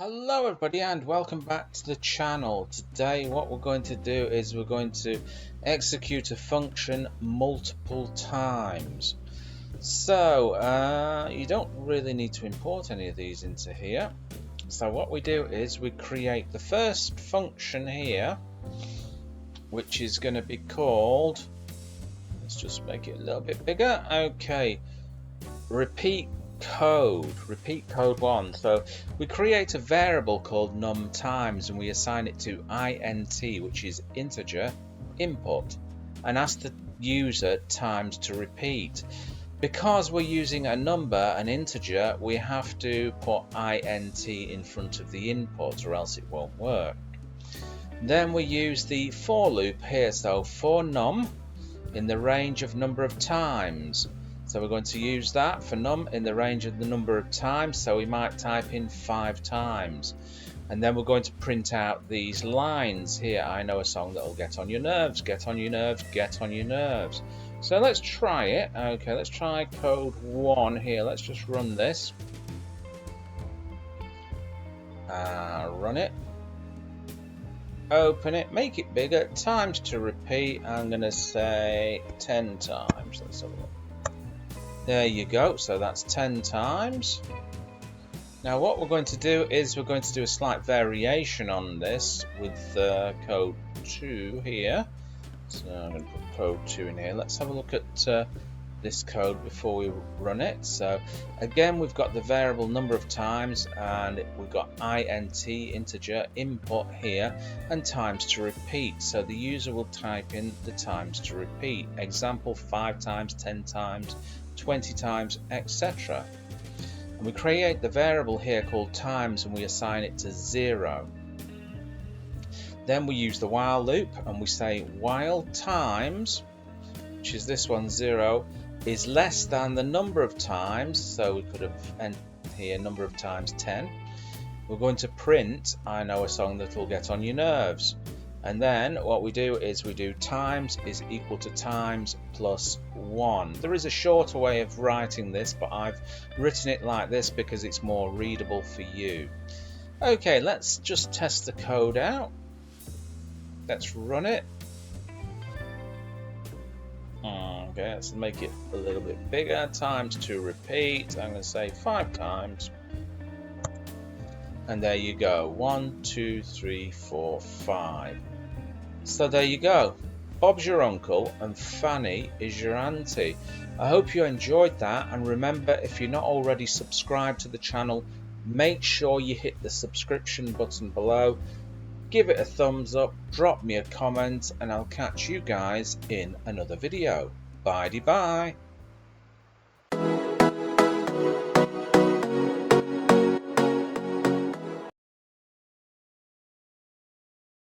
Hello everybody and welcome back to the channel. Today what we're going to do is we're going to execute a function multiple times. So you don't really need to import any of these into here. So what we do is we create the first function here, which is going to be called, let's just make it a little bit bigger, okay, repeat code 1. So we create a variable called num times and we assign it to int, which is integer input, and ask the user times to repeat. Because we're using a number, an integer, we have to put int in front of the input or else it won't work. Then we use the for loop here, so for num in the range of number of times. So we're going to use that for num in the range of the number of times, so we might type in 5 times. And then we're going to print out these lines here. I know a song that'll get on your nerves, get on your nerves, get on your nerves. So let's try it. Okay, let's try code 1 here. Let's just run this. Run it. Open it, make it bigger, times to repeat. I'm going to say 10 times. Let's have a look. There you go, so that's 10 times. Now what we're going to do is we're going to do a slight variation on this with code 2 here. So I'm going to put code 2 in here. Let's have a look at this code before we run it. So again, we've got the variable number of times and we've got int, integer input here, and times to repeat. So the user will type in the times to repeat. Example, 5 times, 10 times, 20 times, etc. And we create the variable here called times and we assign it to 0. Then we use the while loop and we say while times, which is this one, 0, is less than the number of times, so we could have entered here number of times 10. We're going to print I know a song that'll get on your nerves. And then what we do is we do times is equal to times plus 1. There is a shorter way of writing this, but I've written it like this because it's more readable for you. Okay, let's just test the code out. Let's run it. Okay, let's make it a little bit bigger. Times to repeat. I'm going to say 5 times. And there you go. 1, 2, 3, 4, 5. So there you go. Bob's your uncle and Fanny is your auntie. I hope you enjoyed that, and remember, if you're not already subscribed to the channel, make sure you hit the subscription button below. Give it a thumbs up, drop me a comment, and I'll catch you guys in another video. Bye-bye.